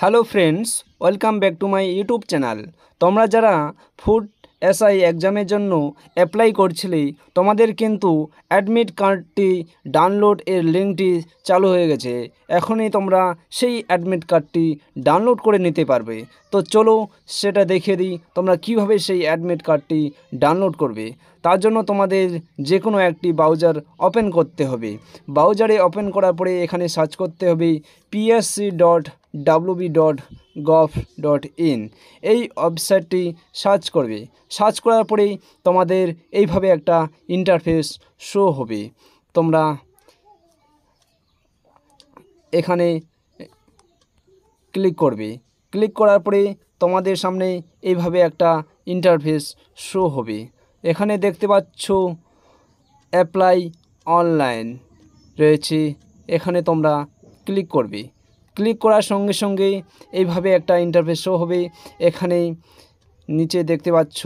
Hello friends, welcome back to my YouTube channel. তোমরা যারা food SI এক্সামের জন্য অ্যাপ্লাই করছিলে, তোমাদের কিন্তু অ্যাডমিট কার্ডটি ডাউনলোড এর লিঙ্কটি চালু হয়ে গেছে। এখনই তোমরা সেই অ্যাডমিট কার্ডটি ডাউনলোড করে নিতে পারবে। তো চলো সেটা দেখিয়ে দিই তোমরা কিভাবে সেই অ্যাডমিট কার্ডটি ডাউনলোড করবে। তার জন্য তোমাদের যে কোনো একটি ব্রাউজার ওপেন করতে হবে। ব্রাউজারে ওপেন করার পরে এখানে সার্চ করতে হবে psc.wb.gov.in। এই ওয়েবসাইটটি সার্চ করবে। সার্চ করার পরেই তোমাদের এইভাবে একটা ইন্টারফেস শো হবে। তোমরা এখানে ক্লিক করবে। ক্লিক করার পরে তোমাদের সামনে এইভাবে একটা ইন্টারফেস শো হবে। এখানে দেখতে পাচ্ছ অ্যাপ্লাই অনলাইন রয়েছে, এখানে তোমরা ক্লিক করবে। ক্লিক করার সঙ্গে সঙ্গে এইভাবে একটা ইন্টারফেস শো হবে। এখানে নিচে দেখতে পাচ্ছ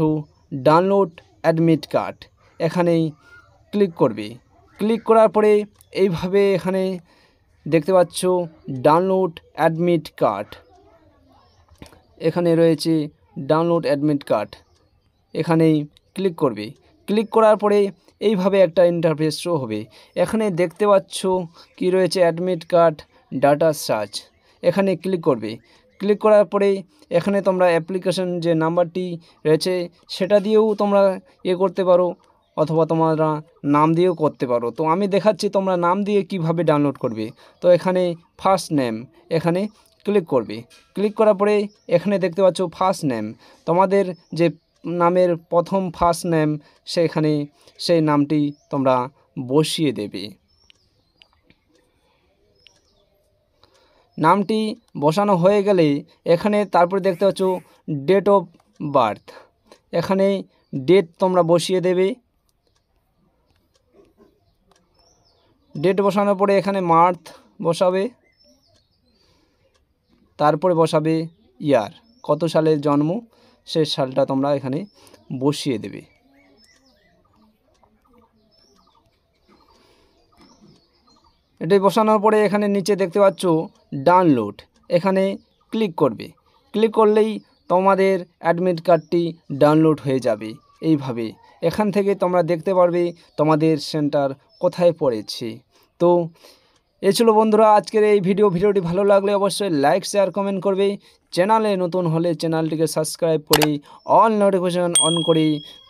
ডাউনলোড অ্যাডমিট কার্ড, এখানেই ক্লিক করবে। ক্লিক করার পরে এইভাবে এখানে দেখতে পাচ্ছ ডাউনলোড অ্যাডমিট কার্ড, এখানে রয়েছে ডাউনলোড অ্যাডমিট কার্ড, এখানেই ক্লিক করবে। ক্লিক করার পরে এইভাবে একটা ইন্টারফেস শো হবে। এখানে দেখতে পাচ্ছ কি রয়েছে অ্যাডমিট কার্ড ডাটা সার্চ, এখানে ক্লিক করবে। ক্লিক করার পরে এখানে তোমরা অ্যাপ্লিকেশন যে নাম্বারটি রয়েছে সেটা দিয়েও তোমরা করতে পারো, অথবা তোমরা নাম দিয়েও করতে পারো। তো আমি দেখাচ্ছি তোমরা নাম দিয়ে কিভাবে ডাউনলোড করবে। তো এখানে ফার্স্ট নেম, এখানে ক্লিক করবে। ক্লিক করার পরে এখানে দেখতে পাচ্ছ ফার্স্ট নেম, তোমাদের যে নামের প্রথম ফার্স্ট নেম সেখানে সেই নামটি তোমরা বসিয়ে দেবে। নামটি বসানো হয়ে গেলে এখানে তারপরে দেখতে পাচ্ছ ডেট অফ বার্থ, এখানে ডেট তোমরা বসিয়ে দেবে। ডেট বসানোর পরে এখানে মান্থ বসাবে, তারপরে বসাবে ইয়ার, কত সালে জন্ম সে সালটা তোমরা এখানে বসিয়ে দেবে। এটাই বসানোর পরে এখানে নিচে দেখতে পাচ্ছ ডাউনলোড, এখানে ক্লিক করবে। ক্লিক করলেই তোমাদের অ্যাডমিট কার্ডটি ডাউনলোড হয়ে যাবে। এইভাবে এখান থেকে তোমরা দেখতে পারবে তোমাদের সেন্টার কোথায় পড়েছে। তো এই ছিল বন্ধুরা আজকের এই ভিডিওটি ভালো লাগলে অবশ্যই লাইক শেয়ার কমেন্ট করবে। চ্যানেলে নতুন হলে চ্যানেলটিকে সাবস্ক্রাইব করে অল নোটিফিকেশন অন করে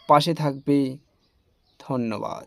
পাশে থাকবে। ধন্যবাদ।